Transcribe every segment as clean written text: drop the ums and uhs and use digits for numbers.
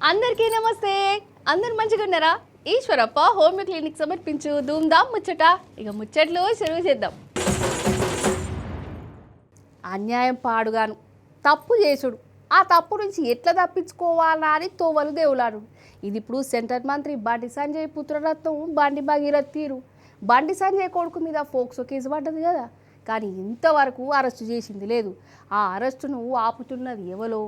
అందరికీ నమస్తే. అందరు మంచిగా ఉన్నారా? ఈశ్వరప్ప హోమియో క్లినిక్ సమర్పించు ధూమ్ధామ్ ముచ్చట. ఇక ముచ్చట్లు షురువు చేద్దాం. అన్యాయం పాడుగాను, తప్పు చేసుడు, ఆ తప్పు నుంచి ఎట్లా తప్పించుకోవాలా అని తోవలు దేవులాడు. ఇది ఇప్పుడు సెంటర్ మంత్రి బండి సంజయ్ పుత్రరత్నం బండి భగీరథ్ తీరు. బండి సంజయ్ కొడుకు మీద ఫోక్సో కేసు పడ్డది కదా, కానీ ఇంతవరకు అరెస్టు చేసింది లేదు. ఆ అరెస్టును ఆపుతున్నది ఎవరో,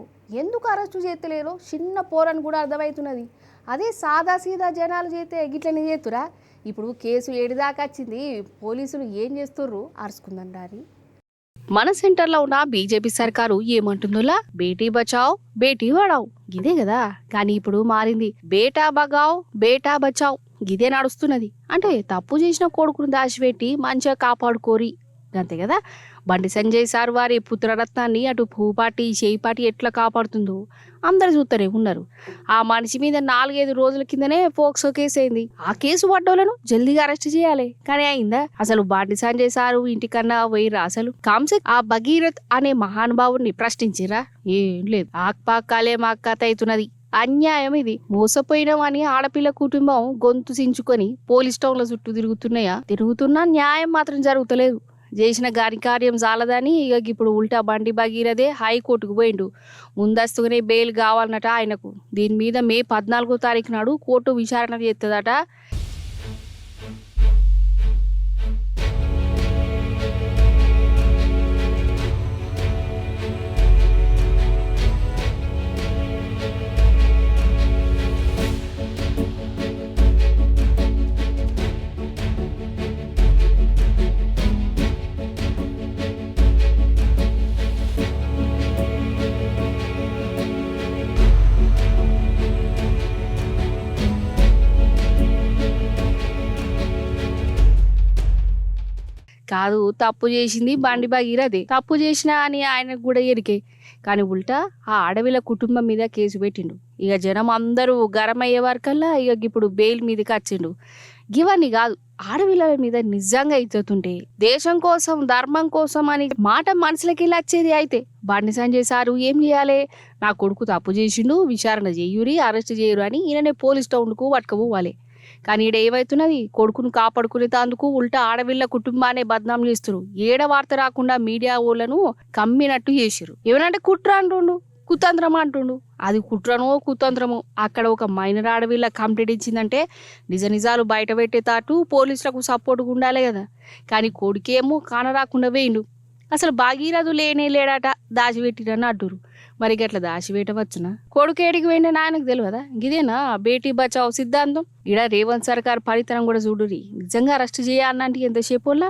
ఎందుకు అరెస్టు చేస్తలేరో చిన్న పోరని కూడా అర్థమవుతున్నది. అదే సాదాసీదా జనాలు చేస్తే గిట్లని చేతురా. ఇప్పుడు కేసు ఏడిదాకా వచ్చింది, పోలీసులు ఏం చేస్తుర్రు అరుచుకుందంటారు. మన సెంటర్లో ఉన్న బీజేపీ సర్కారు ఏమంటుందోలా, బేటీ బచావ్ బేటీ పడావ్ గిదే కదా. కానీ ఇప్పుడు మారింది, బేటా బగావ్ బేటా బచావ్ గిదే నడుస్తున్నది. అంటే తప్పు చేసిన కొడుకును దాచిపెట్టి మంచిగా కాపాడుకోరి అంతే కదా. బండి సంజయ్ సార్ వారి పుత్రరత్నాన్ని అటు భూపాటి చేయిపాటి ఎట్లా కాపాడుతుందో అందరు చూస్తూనే ఉన్నారు. ఆ మనిషి మీద 4-5 రోజుల కిందనే ఫోక్సో కేసు అయింది. ఆ కేసు పడ్డోళ్ళను జల్దీగా అరెస్ట్ చేయాలి, కానీ అయిందా? అసలు బండి సంజయ్ సారు ఇంటికన్నా పోయిరా? అసలు కాంసే ఆ భగీరథ్ అనే మహానుభావుని ప్రశ్నించిరా? ఏం లేదు. ఆక్పాకాలే మా కథ అవుతున్నది. అన్యాయం ఇది. మోసపోయినామని ఆడపిల్ల కుటుంబం గొంతు సించుకొని పోలీస్ స్టేషన్ల చుట్టూ తిరుగుతున్నా న్యాయం మాత్రం జరుగుతలేదు. చేసిన కార్యం చాలదని ఇక ఇప్పుడు ఉల్టా బండి భగీరథే హైకోర్టుకు పోయిండు. ముందస్తుగానే బెయిల్ కావాలన్నట ఆయనకు. దీని మీద మే 14వ తారీఖు నాడు కోర్టు విచారణ చేస్తుందట. కాదు, తప్పు చేసింది బండి భగీరథే. తప్పు చేసినా అని ఆయనకు కూడా ఎరికే, కానీ ఉల్టా ఆ ఆడవిల కుటుంబం మీద కేసు పెట్టిండు. ఇక జనం అందరూ గరం అయ్యే వరకల్లా ఇక ఇప్పుడు బెయిల్ మీదకి వచ్చిండు. ఇవన్నీ కాదు, ఆడవిల మీద నిజంగా ఇచ్చుతుంటే దేశం కోసం ధర్మం కోసం అని మాట మనసులకి వచ్చేది. అయితే బండి సంజయ్ సారు ఏం చేయాలి? నా కొడుకు తప్పు చేసిండు, విచారణ చేయురి, అరెస్ట్ చేయరు అని ఈయననే పోలీస్ టౌన్కు పట్టుకుపోవాలి. కానీ ఈడ ఏమవుతున్నది, కొడుకును కాపాడుకునేందుకు ఉల్టా ఆడవిళ్ళ కుటుంబాన్ని బద్నాం చేస్తున్నారు. ఏడ వార్త రాకుండా మీడియా ఊళ్ళను కమ్మినట్టు చేసిరు. ఏమనంటే కుట్ర అంటుండు, కుతంత్రం అంటుండు. అది కుట్రనో కుతంత్రమో. అక్కడ ఒక మైనర్ ఆడవిళ్ళ కంప్లైంట్ ఇచ్చిందంటే నిజాలు బయట పెట్టేటాటు పోలీసులకు సపోర్ట్గా ఉండాలి కదా. కానీ కొడుకేమో కానరాకుండా వేయిండు. అసలు భగీరథు లేడట, దాచిపెట్టిరని అడ్డురు. మరి గట్ల దాచిపెట్టవచ్చునా? కొడుకు ఏడికి పోయిండని ఆయనకు తెలియదా? ఇదేనా బేటీ బచావ్ సిద్ధాంతం? ఇడ రేవంత్ సర్కార్ పనితనం కూడా చూడురి. నిజంగా అరెస్ట్ చేయాలంటే ఎంతసేపు వల్ల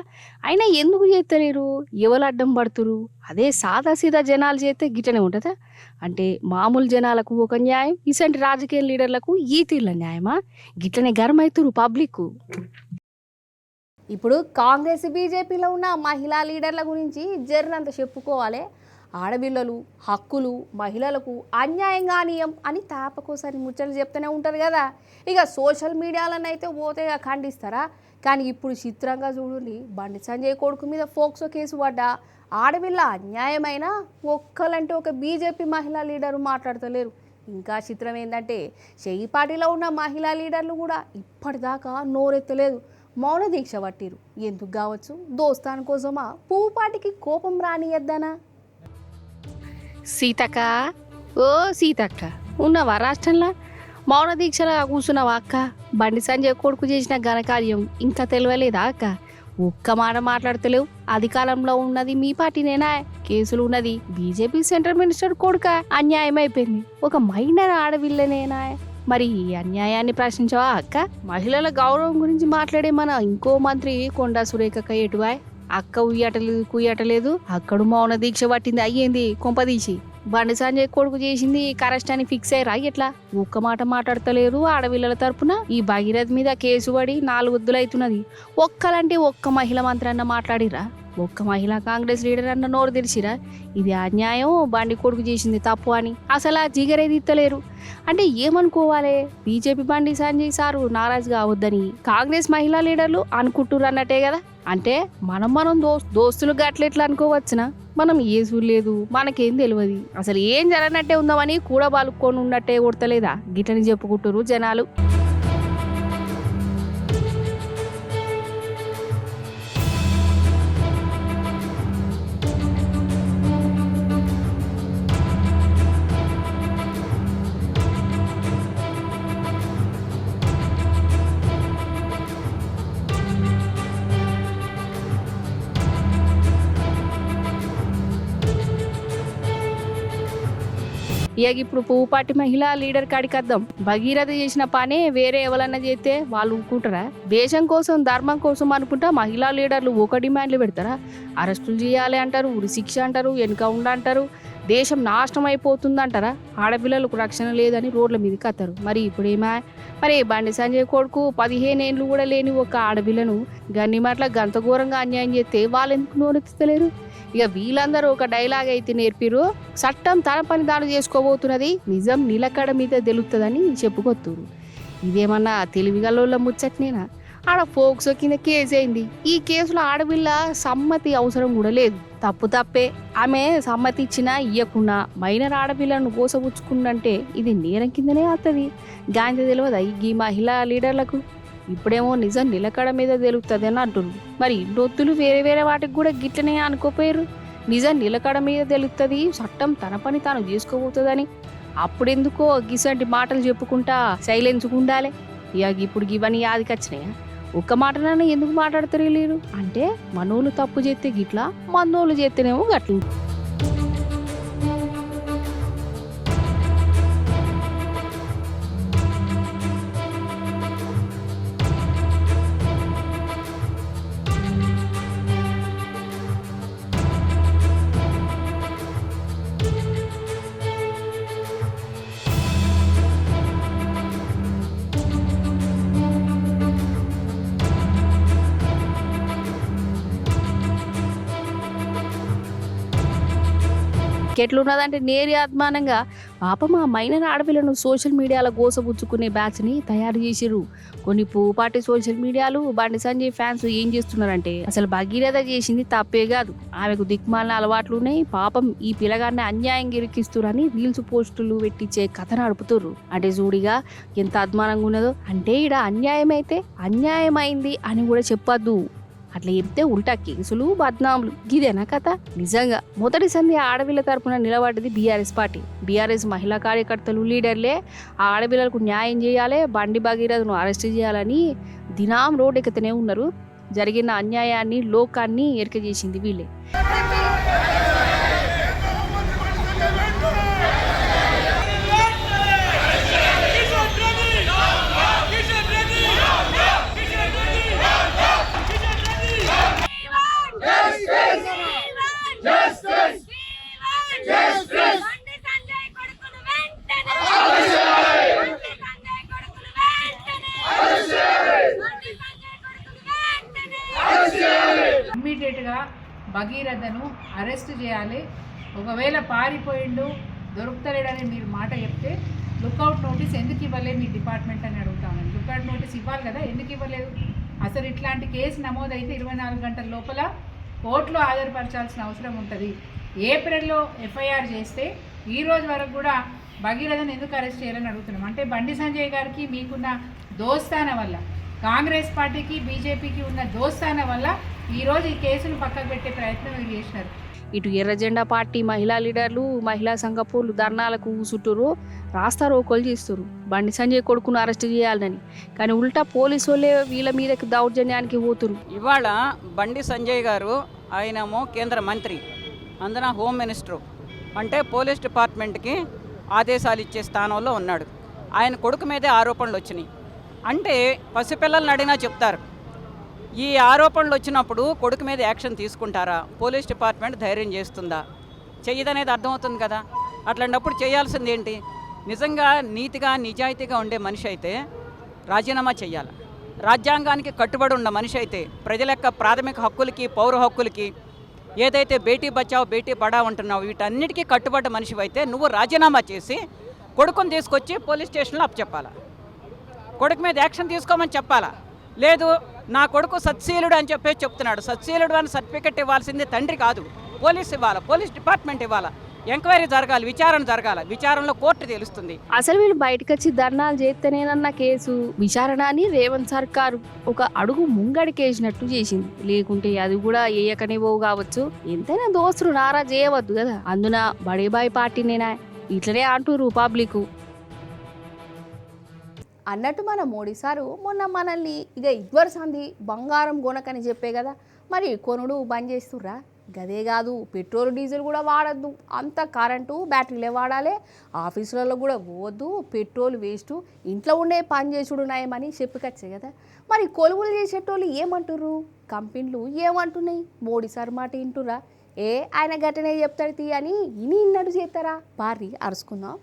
అయినా ఎందుకు చేస్తలేరు? ఎవరు అడ్డం పడుతురు? అదే సాదాసీదా జనాలు చేస్తే గిట్టనే ఉంటుందా? అంటే మామూలు జనాలకు ఒక న్యాయం, ఇసంటి రాజకీయ లీడర్లకు ఈ తీర్ల న్యాయమా? గిట్లనే గర్మవుతురు పబ్లిక్. ఇప్పుడు కాంగ్రెస్ బీజేపీలో ఉన్న మహిళా లీడర్ల గురించి జర్నంత చెప్పుకోవాలి. ఆడపిల్లలు హక్కులు, మహిళలకు అన్యాయం కానీయం అని తాపకోసారి ముచ్చట్లు చెప్తూనే ఉంటారు కదా. ఇక సోషల్ మీడియాలను అయితే పోతేగా ఖండిస్తారా? కానీ ఇప్పుడు చిత్రంగా చూడండి, బండి సంజయ్ కొడుకు మీద ఫోక్సో కేసు పడ్డా ఆడపిల్ల అన్యాయమైన ఒక్కలంటే ఒక బీజేపీ మహిళా లీడరు మాట్లాడతలేరు. ఇంకా చిత్రం ఏంటంటే చేయిపాటిలో ఉన్న మహిళా లీడర్లు కూడా ఇప్పటిదాకా నోరెత్తలేదు, మౌన దీక్ష పట్టిరు. ఎందుకు కావచ్చు? దోస్తాన్ కోసమా? పువ్వుపాటికి కోపం రానియద్దనా? సీతక్క, ఓ సీతక్క, ఉన్నవా రాష్ట్రంలో? మౌన దీక్షలా కూర్చున్నావా అక్క? బండి సంజయ్ కొడుకు చేసిన ఘనకార్యం ఇంకా తెలియలేదా అక్క? ఒక్క మాట మాట్లాడతలేవు. అధికారంలో ఉన్నది మీ పార్టీనేనా? కేసులు ఉన్నది బీజేపీ సెంట్రల్ మినిస్టర్ కొడుక. అన్యాయం అయిపోయింది ఒక మైనర్ ఆడవిల్లనేనా? మరి ఈ అన్యాయాన్ని ప్రశ్నించవా అక్క? మహిళల గౌరవం గురించి మాట్లాడే మన ఇంకో మంత్రి కొండా సురేఖక్క ఎటువాయ్? అక్క కుయ్యటలేదు, అక్కడు మౌన దీక్ష పట్టింది. అయ్యింది కొంపదీసి బండి సంజయ్ కొడుకు చేసింది కరెక్ట్ అని ఫిక్స్ అయ్యారా? ఎట్లా ఒక్క మాట మాట్లాడతలేరు ఆడవిల్లల తరపున? ఈ భగీరథ్ మీద కేసు పడి 4 వద్దులు అవుతున్నది. ఒక్కలంటే ఒక్క మహిళ మంత్రి అన్న మాట్లాడిరా? ఒక్క మహిళా కాంగ్రెస్ లీడర్ అన్న నోరు తెరిచిరా? ఇది అన్యాయం, బండి కొడుకు చేసింది తప్పు అని అసలు ఆ జిగరేది ఇత్తలేరు. అంటే ఏమనుకోవాలి? బీజేపీ బండి సంజయ్ సారు నారాజు కావద్దని కాంగ్రెస్ మహిళా లీడర్లు అనుకుంటున్నారు అన్నట్టే కదా. అంటే మనం దోస్తులు గట్లెట్లా అనుకోవచ్చునా? మనం ఏ చూడలేదు, మనకేం తెలియదు, అసలు ఏం జరగనట్టే ఉందామని కూడా బాలుక్కొని ఉన్నట్టే కొడతలేదా గిట్లని చెప్పుకుంటారు జనాలు. ఇక ఇప్పుడు పువ్వుపాటి మహిళా లీడర్ కాడికి వద్దాం. భగీరథ చేసిన పనే వేరే ఎవరన్నా చేస్తే వాళ్ళు ఊరుకుంటారా? దేశం కోసం ధర్మం కోసం అనుకుంటా మహిళా లీడర్లు ఒక డిమాండ్లు పెడతారా? అరెస్టులు చేయాలి అంటారు, ఉరిశిక్ష అంటారు, వెనుక ఉండంటారు, దేశం నాశనం అయిపోతుంది అంటారా? ఆడపిల్లలకు రక్షణ లేదని రోడ్ల మీదకి వస్తారు. మరి ఇప్పుడేమా? మరి బండి సంజయ్ కొడుకు 15 ఏళ్ళు కూడా లేని ఒక ఆడపిల్లను గన్నిమట్ల గంత ఘోరంగా అన్యాయం చేస్తే వాళ్ళు ఎందుకు నోరెత్తుతలేరు? ఇక వీళ్ళందరూ ఒక డైలాగ్ అయితే నేర్పిరు, చట్టం తన పని తాను చేసుకోబోతున్నది, నిజం నిలకడ మీద తెలుస్తుందని చెప్పుకొత్తురు. ఇదేమన్నా తెలివిగల ముచ్చట్నేనా? ఆడ ఫోక్సో కింద కేసు అయింది. ఈ కేసులో ఆడపిల్ల సమ్మతి అవసరం కూడా లేదు. తప్పు తప్పే. ఆమె సమ్మతి ఇచ్చినా ఇయ్యకున్నా మైనర్ ఆడపిల్లను కోసపుచ్చుకుందంటే ఇది నేరం కిందనే వస్తుంది. గాంధీ తెలియదా ఈ మహిళా లీడర్లకు? ఇప్పుడేమో నిజం నిలకడ మీద తెలుస్తుంది అని అంటున్నారు. మరి నొత్తులు వేరే వేరే వాటికి కూడా గిట్లనే అనుకోపోయారు. నిజం నిలకడ మీద తెలుస్తుంది, చట్టం తన పని తాను చేసుకోబోతుందని. అప్పుడెందుకో గిసంటి మాటలు చెప్పుకుంటా సైలెన్స్ ఉండాలి. ఇక ఇప్పుడు ఇవన్నీ యాదికి వచ్చినాయా? ఒక్క మాటనైనా ఎందుకు మాట్లాడతారు లేరు? అంటే మనోళ్ళు తప్పు చేస్తే గిట్లా, మనోళ్ళు చేస్తేనేమో గట్లు. ఎట్లున్నదంటే నేర్యాత్మానంగా పాపం ఆ మైనర్ ఆడపిల్లను సోషల్ మీడియాలో గోసపుచ్చుకునే బ్యాచ్ని తయారు చేసిరు. కొన్ని పువ్వుపాటి సోషల్ మీడియాలు బండి సంజయ్ ఫ్యాన్స్ ఏం చేస్తున్నారంటే అసలు భగీరథ చేసింది తప్పే కాదు, ఆమెకు దిక్మాలిన అలవాట్లు ఉన్నాయి, పాపం ఈ పిల్లగాన్ని అన్యాయం గిరికిస్తురని రీల్స్ పోస్టులు పెట్టించే కథ నడుపుతుర్రు. అంటే చూడిగా ఎంత అద్మానంగా ఉన్నదో. అంటే ఈడ అన్యాయం అయితే అన్యాయమైంది అని కూడా చెప్పొద్దు. అట్లా చెప్తే ఉల్టా కేసులు బద్నాములు. గిదేనా కథ? నిజంగా మొదటి సంధి ఆడపిల్ల తరపున నిలబడ్డది బీఆర్ఎస్ పార్టీ. బీఆర్ఎస్ మహిళా కార్యకర్తలు లీడర్లే ఆ ఆడపిల్లలకు న్యాయం చేయాలి, బండి భగీరథను అరెస్ట్ చేయాలని దినాం రోడ్ ఎక్కతనే ఉన్నారు. జరిగిన అన్యాయాన్ని లోకాన్ని ఎరిక చేసింది వీళ్ళే. ఇమ్మీడియట్గా భగీరథను అరెస్ట్ చేయాలి. ఒకవేళ పారిపోయిండు దొరుకుతలేడని మీరు మాట చెప్తే లుక్అవుట్ నోటీస్ ఎందుకు ఇవ్వలేదు మీ డిపార్ట్మెంట్ అని అడుగుతాను. లుక్అవుట్ నోటీస్ ఇవ్వాలి కదా, ఎందుకు ఇవ్వలేదు? అసలు ఇట్లాంటి కేసు నమోదైతే 24 గంటల లోపల కోర్టులో హాజరుపరచాల్సిన అవసరం ఉంటుంది. ఏప్రిల్లో ఎఫ్ఐఆర్ చేస్తే ఈ రోజు వరకు కూడా భగీరథను ఎందుకు అరెస్ట్ చేయాలని అడుగుతున్నాం. అంటే బండి సంజయ్ గారికి మీకున్న దోస్తాన వల్ల, కాంగ్రెస్ పార్టీకి బీజేపీకి ఉన్న దోస్తాన వల్ల ఈరోజు ఈ కేసును పక్కకు పెట్టే ప్రయత్నం మీరు చేసినారు. ఇటు ఎర్రజెండా పార్టీ మహిళా లీడర్లు మహిళా సంఘపోలు ధర్నాలకు చుట్టూరు రాస్తా రోకోలు చేస్తారు బండి సంజయ్ కొడుకును అరెస్ట్ చేయాలని. కానీ ఉల్టా పోలీసు వాళ్ళే వీళ్ళ మీదకి దౌర్జన్యానికి పోతురు. ఇవాళ బండి సంజయ్ గారు ఆయనేమో కేంద్ర మంత్రి, అందున హోమ్ మినిస్టరు, అంటే పోలీస్ డిపార్ట్మెంట్కి ఆదేశాలు ఇచ్చే స్థానంలో ఉన్నాడు. ఆయన కొడుకు మీదే ఆరోపణలు వచ్చినాయి. అంటే పసిపిల్లలను అడిగినా చెప్తారు. ఈ ఆరోపణలు వచ్చినప్పుడు కొడుకు మీద యాక్షన్ తీసుకుంటారా? పోలీస్ డిపార్ట్మెంట్ ధైర్యం చేస్తుందా? చెయ్యదనేది అర్థమవుతుంది కదా. అట్లాంటప్పుడు చేయాల్సింది ఏంటి? నిజంగా నీతిగా నిజాయితీగా ఉండే మనిషి అయితే రాజీనామా చేయాలి. రాజ్యాంగానికి కట్టుబడి ఉన్న మనిషి అయితే, ప్రజల యొక్క ప్రాథమిక హక్కులకి పౌర హక్కులకి, ఏదైతే బేటీ బచావ్ బేటీ పడావ్ అంటున్నావు వీటన్నిటికీ కట్టుబడ్డ మనిషి అయితే నువ్వు రాజీనామా చేసి కొడుకుని తీసుకొచ్చి పోలీస్ స్టేషన్లో అప్పచెప్పాలా. కొడుకు మీద యాక్షన్ తీసుకోమని చెప్పాలా. లేదు నా కొడుకు సత్శీలుడు అని చెప్పేసి చెప్తున్నాడు. సత్శీలుడు అని సర్టిఫికెట్ ఇవ్వాల్సింది తండ్రి కాదు, పోలీస్ డిపార్ట్మెంట్ ఇవ్వాలి, ఎంక్వైరీ జరగాలి, విచారణ జరగాలి, విచారణలో కోర్టు తెలుస్తుంది. అసలు వీళ్ళు బయటకు వచ్చి ధర్నాలు చేస్తేనేనన్న కేసు విచారణ అని రేవంత్ సర్కారు ఒక అడుగు ముంగడికేసినట్టు చేసింది. లేకుంటే అది కూడా వేయకనే పోవు కావచ్చు. ఎంతైనా దోస్తులు నారా చేయవద్దు కదా. అందున బడేబాయి పార్టీనేనా ఇట్లనే అంటూరు పబ్లిక్. అన్నట్టు మన మోడీ సారు మొన్న మనల్ని ఇక ఇద్వర్ సంధి బంగారం కొనకని చెప్పే కదా, మరి కొనుడు బంద్ చేస్తుర్రా? గదే కాదు, పెట్రోల్ డీజిల్ కూడా వాడద్దు, అంత కరెంటు బ్యాటరీలే వాడాలి, ఆఫీసులలో కూడా పోవద్దు, పెట్రోల్ వేస్ట్, ఇంట్లో ఉండే పని చేసుడు నయమని చెప్పుకొచ్చే కదా. మరి కొలువులు చేసేటోళ్ళు ఏమంటుర్రు, కంపెనీలు ఏమంటున్నాయి? మోడీ సార్ మాట వింటురా? ఆయన గట్టనే చెప్తాడు తీ అని ఇన్నట్టు చేస్తారా? పారి అరుచుకుందాం.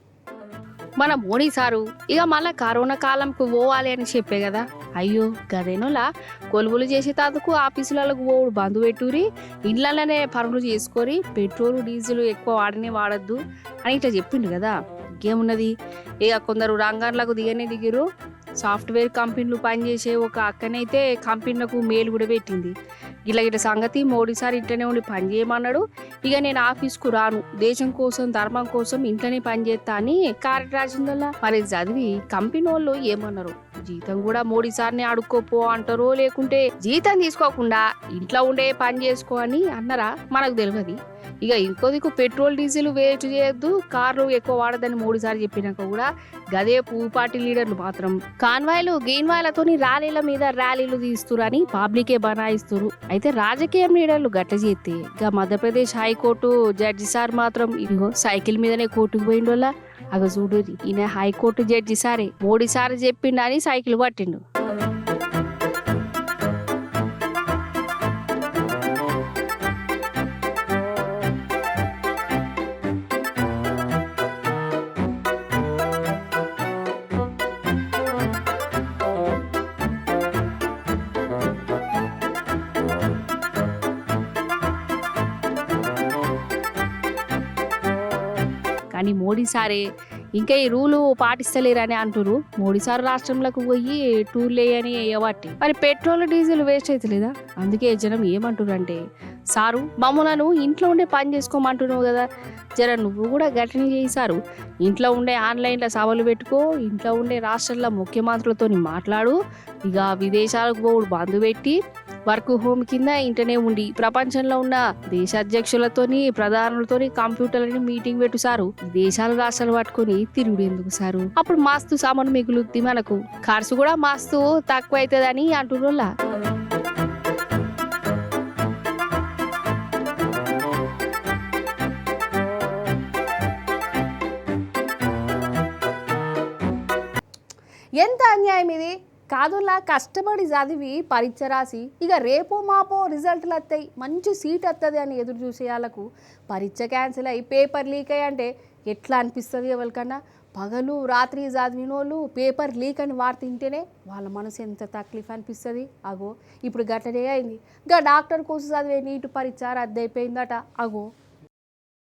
మన మోడీ సారు ఇక మళ్ళీ కరోనా కాలంకు పోవాలి అని చెప్పే కదా. అయ్యో గదేనోలా కొలువులు చేసే తాతకు ఆఫీసులకు పోవుడు బంధు పెట్టురి, ఇండ్లలోనే పనులు చేసుకొని పెట్రోల్ డీజిల్ ఎక్కువ వాడద్దు అని ఇట్లా చెప్పిండు కదా. ఇంకేమున్నది, ఇక కొందరు రంగాలకు దిగిరు. సాఫ్ట్వేర్ కంపెనీలు పనిచేసే ఒక అక్కనైతే కంపెనీలకు మెయిల్ కూడా పెట్టింది. ఇట్లా సంగతి మోడీ సార్ ఇంట్లోనే ఉండి పని చేయమన్నాడు, ఇక నేను ఆఫీస్కు రాను, దేశం కోసం ధర్మం కోసం ఇంట్లోనే పని చేస్తా అని కార్డు రాసిందల్లా. మరి చదివి కంపెనీ వాళ్ళు ఏమన్నారు, జీతం కూడా మోడీ సార్ని అడుక్కోపో అంటారో, లేకుంటే జీతం తీసుకోకుండా ఇంట్లో ఉండే పని చేసుకో అని అన్నారా మనకు తెలియదు. ఇక ఇంకో దిక్కు పెట్రోల్ డీజిల్ వేస్ట్ చేయొద్దు, కార్లు ఎక్కువ వాడదని మోడీ సార్ చెప్పినాక కూడా గదే పువ్వు పార్టీ లీడర్లు మాత్రం కాన్వాయ్లు గీన్వాయ్లతోని ర్యాలీల మీద ర్యాలీలు తీస్తురు అని పబ్లికే బనాయిస్తురు. అయితే రాజకీయ లీడర్లు గట్ల చేస్తే ఇక మధ్యప్రదేశ్ హైకోర్టు జడ్జి సార్ మాత్రం ఇదిగో సైకిల్ మీదనే కోర్టుకు పోయిండోళ్ళ. అగ చూడు, ఈయన హైకోర్టు జడ్జి సారే మోడీ సార్ చెప్పిండని సైకిల్ పట్టిండు. కానీ మోడీ సారే ఇంకా ఈ రూలు పాటిస్తలేరని అంటున్నారు. మోడీ సార్ రాష్ట్రంలోకి పోయి టూర్లు వేయని వేయబట్టి మరి పెట్రోల్ డీజిల్ వేస్ట్ అవుతలేదా? అందుకే జనం ఏమంటున్నారు అంటే, సారు మమ్మలను ఇంట్లో ఉండే పని చేసుకోమంటున్నావు కదా, జర నువ్వు కూడా గట్టిని చేశారు, ఇంట్లో ఉండే ఆన్లైన్లో సభలు పెట్టుకో, ఇంట్లో ఉండే రాష్ట్రాల ముఖ్యమంత్రులతో మాట్లాడు, ఇక విదేశాలకు పోవుడు బంధు పెట్టి వర్క్ హోమ్ కింద ఇంటనే ఉండి ప్రపంచంలో ఉన్న దేశ అధ్యక్షులతోని ప్రధానులతోని కంప్యూటర్లని మీటింగ్ పెట్టు సారు, దేశాలు రాష్ట్రాలు పట్టుకొని తిరుగుడు ఎందుకు సారు, అప్పుడు మస్తు సామాను మిగులుద్ది, మనకు ఖర్చు కూడా మస్తు తక్కువ అవుతుందని అంటున్నా. ఎంత అన్యాయం ఇది కాదులా. కష్టపడి చదివి పరీక్ష రాసి ఇక రేపో మాపో రిజల్ట్లు వస్తాయి, మంచి సీట్ వస్తుంది అని ఎదురు చూసే వాళ్ళకు పరీక్ష క్యాన్సిల్ అయ్యి పేపర్ లీక్ అయ్యి అంటే ఎట్లా అనిపిస్తుంది ఎవరికన్నా? పగలు రాత్రి చదివిన వాళ్ళు పేపర్ లీక్ అని వార్త వింటేనే వాళ్ళ మనసు ఎంత తక్లీఫ్ అనిపిస్తుంది. అగో ఇప్పుడు గట్లనే అయింది. ఇక డాక్టర్ కోసం చదివే నీటు పరీక్ష రద్దయిపోయిందట. అగో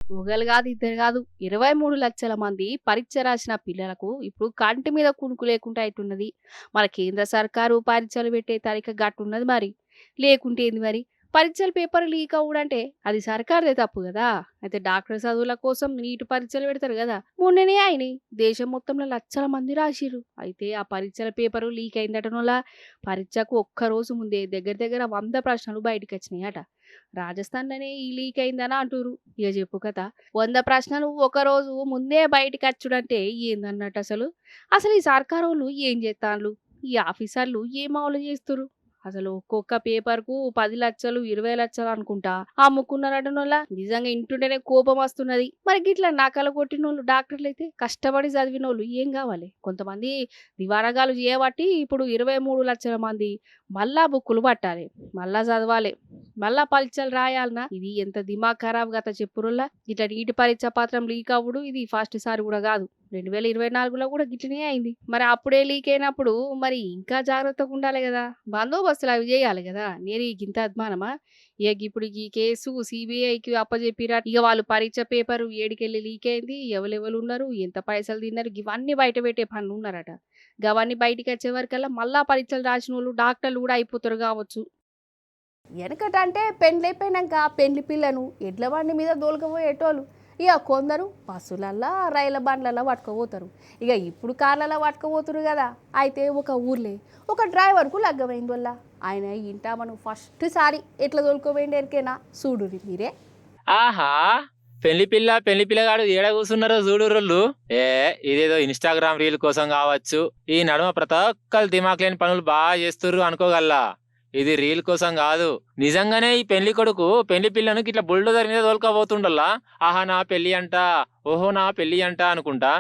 ఒకరు కాదు ఇద్దరు కాదు 23 లక్షల మంది పరీక్ష రాసిన పిల్లలకు ఇప్పుడు కంటి మీద కునుకు లేకుండా అవుతున్నది. మన కేంద్ర సర్కారు పరీక్షలు పెట్టే తారీఖు గట్టున్నది. మరి లేకుంటే ఏంది? మరి పరీక్షల పేపర్ లీక్ అవ్వడంటే అది సర్కార్దే తప్పు కదా. అయితే డాక్టర్ చదువుల కోసం నీటు పరీక్షలు పెడతారు కదా. మొన్ననే అయినాయి, దేశం మొత్తంలో లక్షల మంది రాసిరు. అయితే ఆ పరీక్షల పేపరు లీక్ అయిందటనోళ్ళ పరీక్షకు ఒక్కరోజు ముందే దగ్గర 100 ప్రశ్నలు బయటకు వచ్చినాయట. రాజస్థాన్లోనే ఈ లీక్ అయిందని అంటారు. ఇక చెప్పు కదా, 100 ప్రశ్నలు ఒక రోజు ముందే బయటకు వచ్చుడంటే ఏందన్నట్టు. అసలు ఈ సర్కారు వాళ్ళు ఏం చేస్తాను, ఈ ఆఫీసర్లు ఏం అమలు చేస్తారు? అసలు ఒక్కొక్క పేపర్కు 10 లక్షలు 20 లక్షలు అనుకుంటా అమ్ముకున్నారటనోళ్ళ. నిజంగా ఇంటుంటేనే కోపం వస్తున్నది. మరి గిట్లా నకలు కొట్టిన వాళ్ళు డాక్టర్లు అయితే కష్టపడి చదివిన వాళ్ళు ఏం కావాలి? కొంతమంది దివారగాలు చేయబట్టి ఇప్పుడు 23 లక్షల మంది మళ్ళా బుక్కులు పట్టాలి, మళ్ళా చదవాలి, మళ్ళా పరీక్షలు రాయాలనా? ఇది ఎంత దిమాగ్ ఖరాబ్ గత చెప్పురుల్లా. ఇట్లా నీటి పరీక్ష పత్రం లీక్ అవ్వడు ఇది ఫస్ట్ సారి కూడా కాదు, 2024లో కూడా గిట్లనే అయింది. మరి అప్పుడే లీక్ అయినప్పుడు మరి ఇంకా జాగ్రత్తగా ఉండాలి కదా, బందోబస్తులు అవి చేయాలి కదా. నేను ఇంత అద్మానమా? ఇక ఇప్పుడు ఈ కేసు సిబిఐకి అప్పచెప్పిరా. ఇక వాళ్ళు పరీక్ష పేపర్ ఏడికెళ్ళి లీక్ అయింది, ఎవరెవరు ఉన్నారు, ఎంత పైసలు తిన్నారు, ఇవన్నీ బయట పెట్టే పనులు ఉన్నారట. గవన్నీ బయటికి వచ్చే వరకల్లా మళ్ళా పరీక్షలు రాసిన వాళ్ళు డాక్టర్లు కూడా అయిపోతారు కావచ్చు. వెనకటంటే పెండ్లైపోయినాక పెండ్లి పిల్లను ఎడ్ల బండి మీద దోలుకపోయేటోళ్ళు. ఇక కొందరు బస్సులల్లో రైళ్ళ బండ్లలో పట్టుకుపోతారు. ఇక ఇప్పుడు కార్లలో పట్టుకుపోతురు కదా. అయితే ఒక ఊర్లే ఒక డ్రైవర్కు లగ్గమైంది వల్ల ఆయన ఇంటామను ఫస్ట్ సారి ఎట్లా దోలుకోపోయింది ఎరికేనా చూడురి మీరే. ఆహా, పెళ్లి పిల్లగాడు ఏడ కూర్చున్నారో చూడురోళ్ళు. ఇదేదో ఇన్స్టాగ్రామ్ రీల్ కోసం కావచ్చు. ఈ నడుమ ప్రతి ఒక్కరు దిమాక్ లేని పనులు బాగా చేస్తుర్రు అనుకోగల్లా. ఇది రీల్ కోసం కాదు. నిజంగానే ఈ పెళ్లి కొడుకు పెళ్లి పిల్లను ఇట్లా బుల్డోజర్ మీద తోలుకోబోతుండల్లా. ఆహా నా పెళ్లి అంట, ఓహో నా పెళ్లి అంట అనుకుంటా.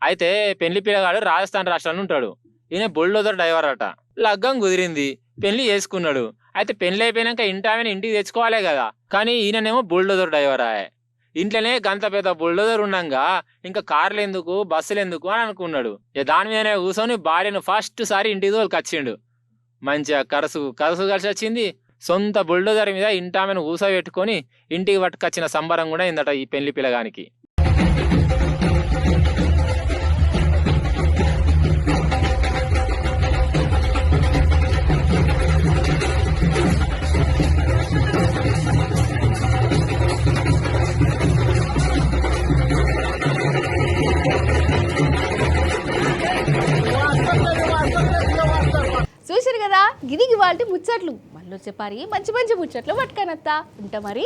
అయితే పెళ్లి పిల్లగాడు రాజస్థాన్ రాష్ట్రాన్ని ఉంటాడు. ఈయన బుల్డోజర్ డ్రైవర్ అట. లగ్గం కుదిరింది, పెళ్లి చేసుకున్నాడు. అయితే పెళ్లి అయిపోయినాక ఇంటామని ఇంటికి తెచ్చుకోవాలే కదా. కానీ ఈయననేమో బుల్డోజర్ డ్రైవర్ ఆయే. ఇంట్లోనే గంత పెద్ద బుల్డోజర్ ఉన్నాగా ఇంకా కార్లు ఎందుకు బస్సులు ఎందుకు అని అనుకున్నాడు. దాని మీదనే కూర్చొని భార్యను ఫస్ట్ సారి ఇంటికి తోలుకొచ్చిండు. మంచిగా కరసు కలిసి వచ్చింది. సొంత బుల్డోజర్ మీద ఇంటామెను కూసబెట్టుకొని ఇంటికి పట్టుకొచ్చిన సంబరం కూడా అయిందట ఈ పెళ్లి పిల్లగానికి. చూసారు కదా గిరికి వాళ్ళ ముచ్చట్లు. మళ్ళీ చెప్పారి మంచి మంచి ముచ్చట్లు పట్టుకనత్తా ఉంటా మరి.